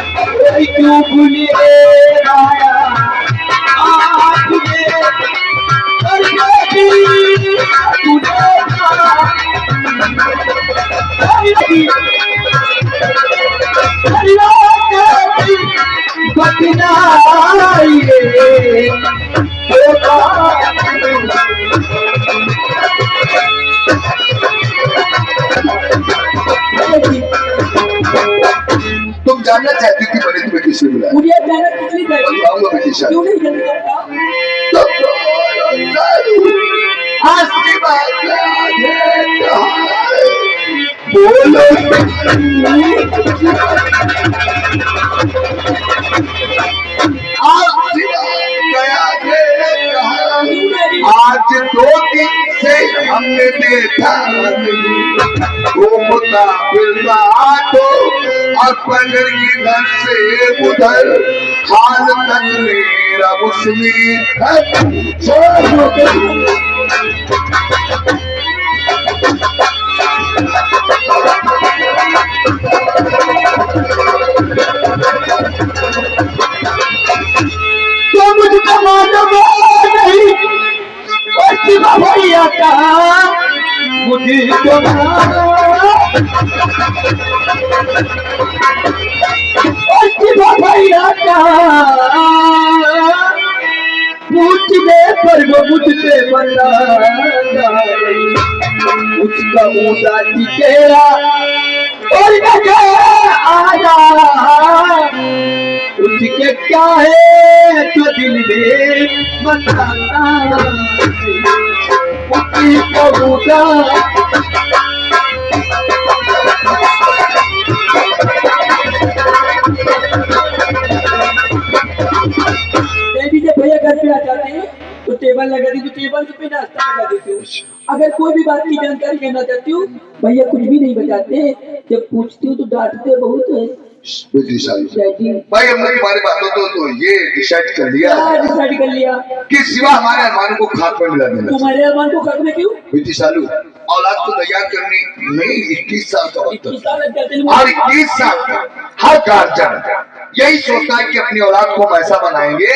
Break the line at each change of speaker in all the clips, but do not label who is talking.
क्यों भूले आया आपने
तुम जानना चाहती थी मैंने तुम्हें किसने बुलाया?
मुझे जाना किसने
बताऊंगा बेटी
क्यों नहीं जल्दी करता?
आज की बात बोलो आज 2 दिन से हमने देखा घूमता फिरता तो और पलर इधर से उधर हाल तक मेरा उसमें
तो मुझको मालूम नहीं भैया का मुझे तो भैया का पूछने पर वो मुझसे बता उसका ऊँचा चेहरा और आया उसके क्या है तो दिल में बताना उसकी कबूता देवी जब भैया घर पे आ जाते हैं तो टेबल लगा दी तो टेबल पे नाश्ता लगा देती हूँ। अगर कोई भी बात की जानकारी लेना चाहती हूँ भैया कुछ भी नहीं बताते, जब पूछती हूँ तो डांटते बहुत है।
भाई हमने तुम्हारी बातों तो ये डिसाइड कर लिया कि सिवा हमारे अरमानों को खाक में मिला देना।
तुम्हारे अरमान को खाक में क्यों?
बेटी सालू औलाद को तैयार करने में 21 साल का वक्त और 21 साल का हर गार्जियन यही सोचता है कि अपनी औलाद को हम ऐसा बनाएंगे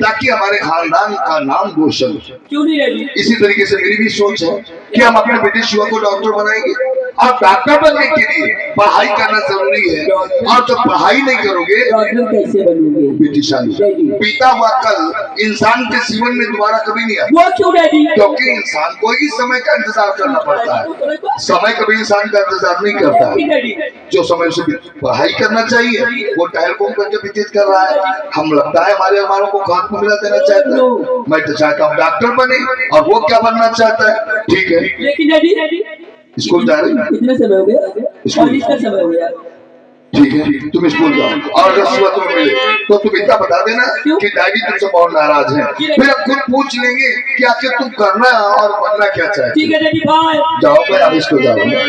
ताकि हमारे खानदान का नाम रोशन हो।
क्यों नहीं रही?
इसी तरीके से मेरी भी सोच है कि हम अपने बेटे शिवा को डॉक्टर बनाएंगे और डॉक्टर बनने के लिए पढ़ाई करना जरूरी है और जब पढ़ाई नहीं करोगे
डॉक्टर कैसे बनोगे?
बेटी सालू बीता हुआ कल इंसान के जीवन में दोबारा कभी नहीं आता।
वो क्यों डैडी?
क्योंकि इंसान को ही समय का इंतजार करना पड़ता है, समय कभी इंसान का इंतजार नहीं करता है। जो समय उसे पढ़ाई करना चाहिए वो टहल घूम करके व्यतीत कर रहा है। हम लगता है हमारे अरमानों को खाक में मिला देना चाहता है। मैं तो चाहता हूँ डॉक्टर बने और वो क्या बनना चाहता है। ठीक है
लेकिन डैडी
स्कूल जा रहे हैं?
कितना समय हो गया? कॉलेज का समय हो गया।
ठीक है तुम स्कूल जाओ और अगर सुबह तुम्हें मिले तो तुम इतना बता देना कि डैडी तुमसे बहुत नाराज है, फिर हम खुद पूछ लेंगे कि आखिर तुम करना और बनना क्या चाहते।
ठीक है डैडी बाय।
जाओ मैं अब इसको जाऊंगा।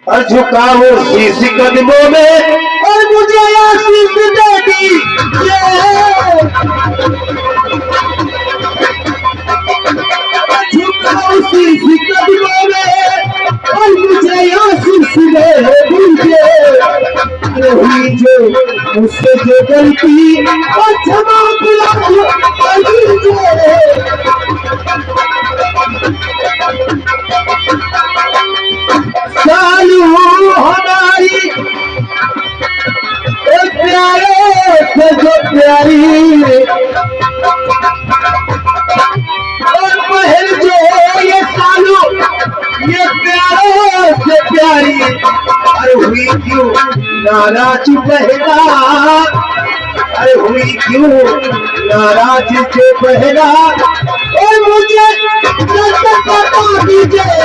और झुकाओ शीश कदमों में और मुझे आशीष दे दी झुकाओ शीश कदमों में और मुझे आशीष दे दीजिए। हुई जो मुझसे जो गलती और क्षमा दीजिए। सालू हमारी प्यारे से जो प्यारी और महल जो ये सालू ये प्यारे से प्यारी अरे हुई क्यों नाराज बहना, अरे हुई क्यों नाराज जो बहना और मुझे बता दीजिए।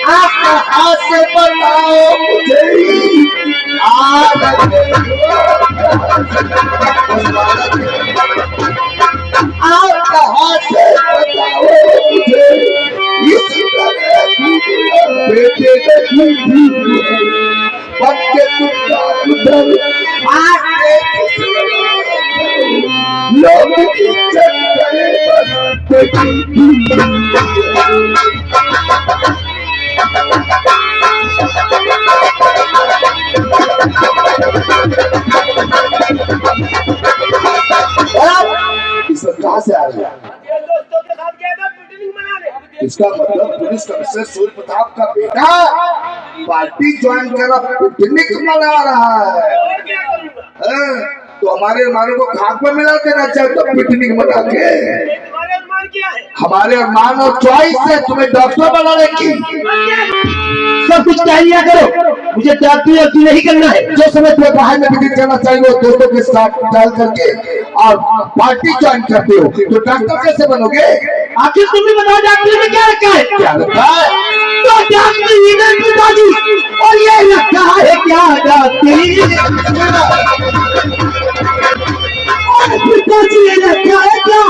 आप से बताओ मुझे आप कहाँ से बताओ मुझे इस तरह
बेटे नहीं बच्चे तुमका उधर आके लोग इज्जत करे बस बेटी कहाँ से आ गया? इसका मतलब पुलिस कमिश्नर सूर्य प्रताप का बेटा पार्टी ज्वाइन कर पिकनिक मना रहा है। तो हमारे अरमानों को खाक में मिला देना चाहिए तो पिकनिक मना के। हमारे अरमान और चॉइस है तुम्हें डॉक्टर बनाने की।
सब कुछ तय लिया करो, मुझे डॉक्टरी नहीं करना है।
जो समय तुम्हें बाहर में विजिट करना चाहिए वो दोस्तों के साथ टहल करके और पार्टी ज्वाइन करते हो तो डॉक्टर कैसे बनोगे?
आखिर तुम भी बताओ डॉक्टरी में क्या रखा है?
क्या रखा है?
तो डॉक्टरी है पिताजी, और ये रखा है क्या डॉक्टरी? पिताजी ये रखा है क्या?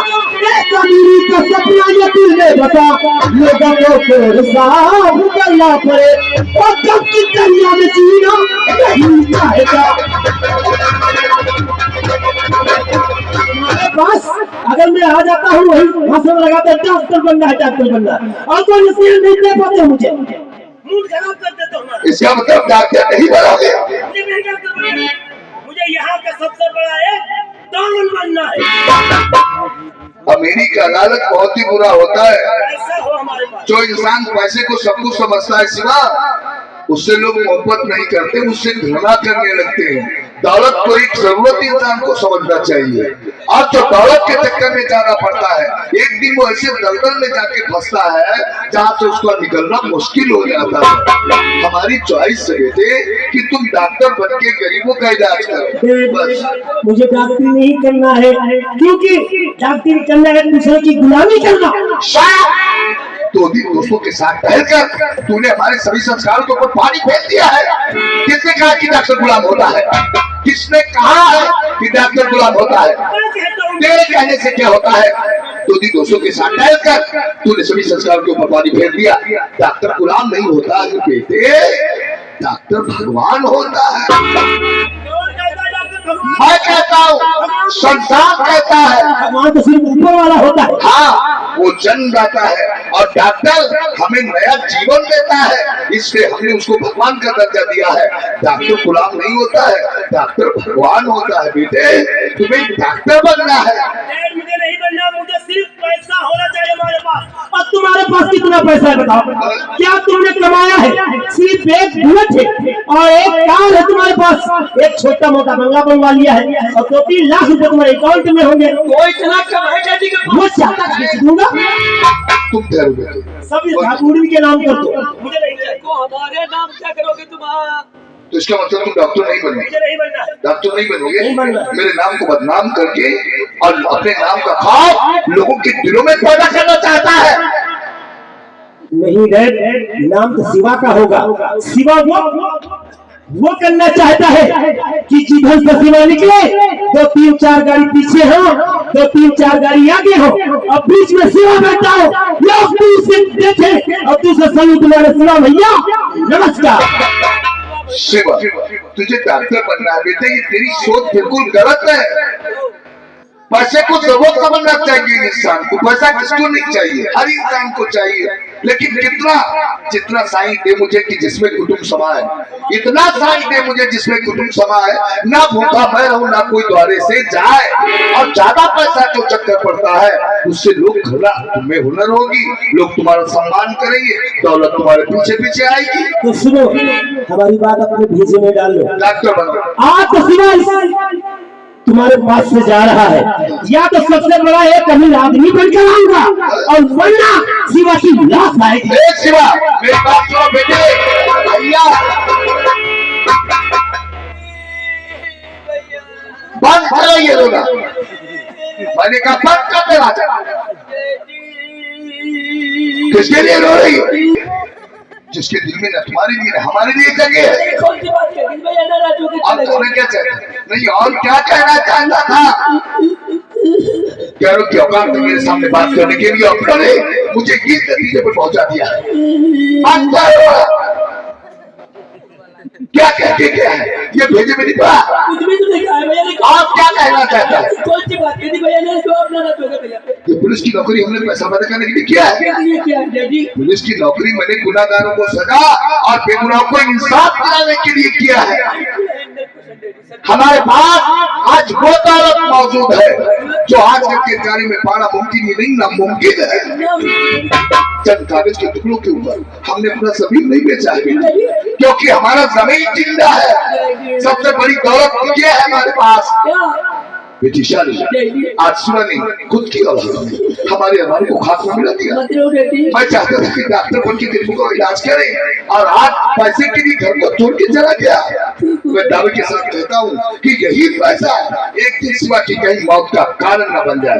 कमीरी का सपना यकीन है बता, लोगों को फिर साफ करना पड़े और कब की दुनिया में जीना नहीं चाहेगा। बस अगर मैं आ जाता हूँ वही भाषण लगाता डॉक्टर बनना है, डॉक्टर बनना है, और कोई नसीहत नहीं दे पाते मुझे, मूड खराब कर देता हूँ।
इसका मतलब डॉक्टर नहीं बनोगे?
मुझे यहाँ का सबसे बड़ा एक डॉन बनना है।
अमेरिका अदालत बहुत ही बुरा होता है।
ऐसा हो हमारे पास
जो इंसान पैसे को सब कुछ समझता है सिवा उससे लोग मोहब्बत नहीं करते, उससे घृणा करने लगते हैं। दौलत को एक जरूरत इंसान को समझना चाहिए। अब तो दौलत के चक्कर में जाना पड़ता है, एक दिन वो ऐसे दलदल में जाके फंसता है जहाँ से उसको निकलना मुश्किल हो जाता है। हमारी चॉइस है बेटे कि तुम डॉक्टर बन के गरीबों का इलाज करो। बस
मुझे डॉक्टरी नहीं करना है, क्योंकि डॉक्टरी करना है दूसरे की गुलामी करना।
तो दिन दोस्तों के साथ टहलकर तूने हमारे सभी संस्कारों के ऊपर पानी फेंक दिया है। किसने कहा कि डॉक्टर गुलाम होता है? किसने कहा है कि डॉक्टर गुलाम होता है? तेरे कहने से क्या होता है? तो दिन दोस्तों के साथ टहलकर तूने सभी संस्कारों के ऊपर पानी फेंक दिया। डॉक्टर गुलाम नहीं होता है बेटे, डॉक्टर भगवान होता है। मैं कहता हूँ, संसार कहता है,
भगवान तो सिर्फ ऊपर वाला होता है।
हाँ, वो जन्म देता है और डॉक्टर हमें नया जीवन देता है, इसलिए हमने उसको भगवान का दर्जा दिया है। डॉक्टर गुलाम नहीं होता है, डॉक्टर भगवान होता है। बेटे तुम्हें डॉक्टर बनना है।
मुझे नहीं बनना, मुझे सिर्फ पैसा होना चाहिए हमारे पास। और तुम्हारे पास कितना पैसा है बताओ? क्या तुमने कमाया है? सिर्फ एक बुलेट है और एक कार है तुम्हारे पास, एक छोटा मोटा बंगला बनवा लिया है और 2-3 लाख रुपए तुम्हारे अकाउंट में होंगे।
वो इतना कमाएगा जी कि
वो चाहता खींच दूंगा।
तुम ठहरो बेटे,
सब इस ठाकुर के नाम कर दो। मुझे नहीं चाहिए।
को हमारे नाम क्या करोगे तुम्हारा?
तो इसका मतलब तुम डॉक्टर नहीं बनोगे?
मुझे नहीं बनना है।
डॉक्टर नहीं बनोगे?
नहीं बनना।
मेरे नाम को बदनाम करके और अपने नाम का खौफ लोगों के दिलों में पैदा करना चाहता है।
नहीं डैड, नाम तो शिवा का होगा। शिवा वो करना चाहता है कि जिधर से शिवा निकले 2-3-4 गाड़ी पीछे हो, 2-3-4 गाड़ी आगे हो और बीच में शिवा बैठा हो। लोग दूर से देखे और दूसरे सलूट मारे, शिवा भैया नमस्कार।
शिवा, तुझे डॉक्टर बनना है बेटे, ये तेरी सोच बिल्कुल गलत है। पैसे को जरूरत समझना चाहिए इंसान को। पैसा किसको नहीं चाहिए? हर इंसान को चाहिए, लेकिन कितना? जितना साईं दे मुझे कि जिसमें कुटुंब समाए, इतना साईं दे मुझे जिसमें कुटुंब समाए। ना भूखा मैं रहूं ना कोई द्वारे से जाए। और ज्यादा पैसा जो चक्कर पड़ता है उससे लोग घबरा, तुम्हें हुनर होगी, लोग तुम्हारा सम्मान करेंगे, दौलत तुम्हारे पीछे पीछे आएगी।
तो सुनो, हमारी बात अपने भेजे में डाल लो।
डॉक्टर बनो।
आज तो शिवा तुम्हारे पास से जा रहा है, या तो सबसे बड़ा एक अमीर आदमी बनकर आऊंगा और वरना शिवा की लाश आएगी।
शिवा मेरी बात सुनो बेटे, भैया बंद करो ये रोना। मैंने कहा बंद कर दे राजा। किसके लिए रो रही हो? जिसके दिल में न तुम्हारे लिए न हमारे लिए जगह है। और तुम्हें क्या चाहिए? नहीं, और क्या कहना चाहता था? गैरों की औकात में मेरे सामने बात करने के लिए अपने मुझे ये नतीजे पर पहुंचा दिया क्या कहते क्या है ये भेजे में नहीं पड़ा।
कुछ भी तो देखा है भैया ने।
आप क्या कहना चाहता है?
कौन सी बात कहती भैया ने तो अपना ना होगा भैया।
ये पुलिस की नौकरी हमने पैसा पैदा करने के लिए किया है।
ये क्या है डैडी?
पुलिस की नौकरी मैंने गुनाहगारों को सजा और बेगुनाहों को इंसाफ दिलाने के लिए किया है। हमारे पास आज वो दौलत मौजूद है जो आज के गिरफ्तारी में पाना मुमकिन ही नहीं नामुमकिन है। चंद कागज के टुकड़ों के ऊपर हमने अपना जमीन नहीं बेचा है क्योंकि हमारा जमीन जिंदा है। सबसे बड़ी दौलत ये है हमारे पास बेटी शादी। आज सुना नहीं खुद की औलाद हमारे को खात्मा मिला दिया। मैं चाहता था कि डॉक्टर बन के गरीबों का इलाज करे और आज पैसे के लिए घर को तोड़ के चला गया। मैं दावे के साथ कहता हूँ कि यही पैसा एक दिन सिवा की कहीं मौत का कारण न बन जाए।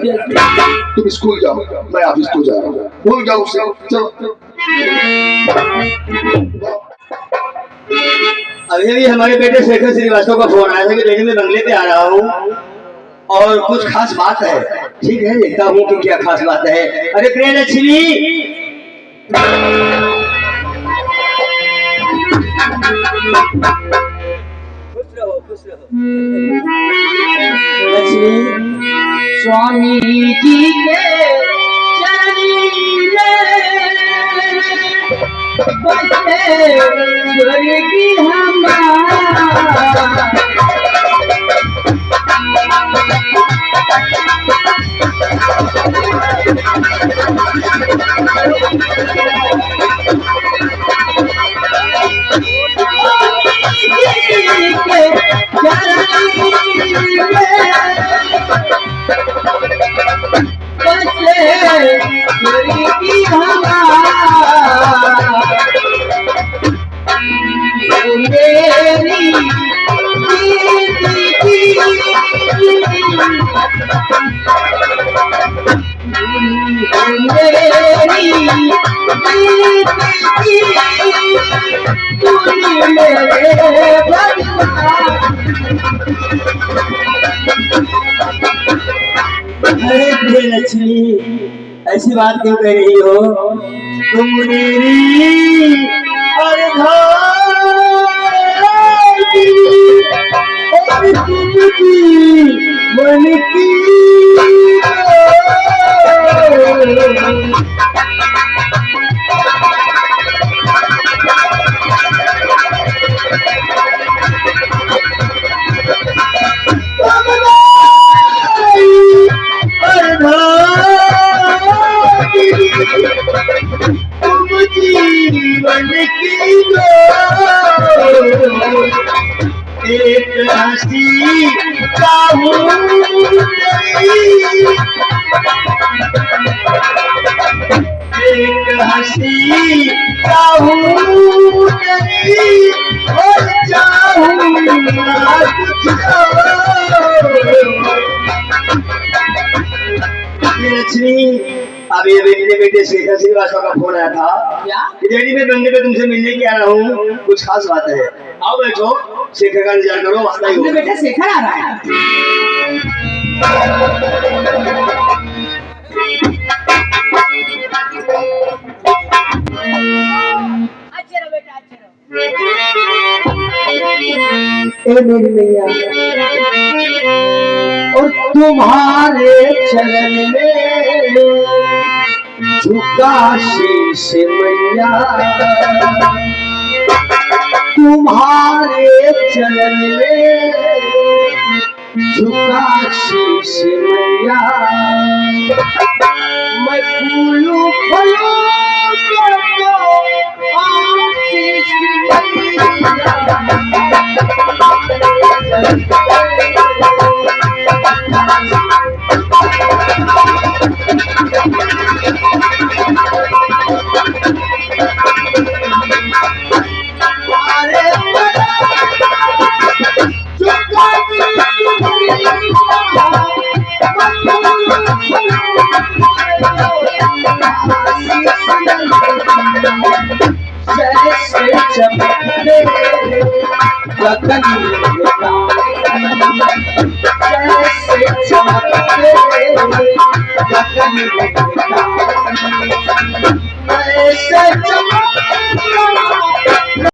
तुम स्कूल जाओ, मैं ऑफिस को जा रहा हूँ, भूल जाओ उसे। चलो
अभी अभी हमारे बेटे शेखर श्रीवास्तव का फोन आया था कि डैडी मैं बंगले पे आ रहा हूँ और कुछ खास बात है। ठीक है, देखता हूँ कि क्या खास बात है। अरे प्रियलक्ष्मी, खुश रहो खुश रहो। लक्ष्मी, स्वामी जी के चरणी बसे स्वर्गी हमारा। अरे लक्ष्मी, ऐसी बात क्यों कह रही हो? तुम मेरी और तुमकी मन की एक हंसी एक हंसी और लक्ष्मी, अभी अभी मेरे बेटे शेखर श्रीवास्तव का फोन आया था कि डैडी मैं बंगले पे तुमसे मिलने के आ रहा हूँ, कुछ खास बात है। आओ बैठो, शेखर का इंतजार करो, वास्ता ही होगा।
बेटा शेखर आ रहा है।
मेरी मैया और तुम्हारे चरण में झुका शीश मैया, तुम्हारे चरण में झुका शीश मैया। मैं फूलू फलू आशीष
जगन में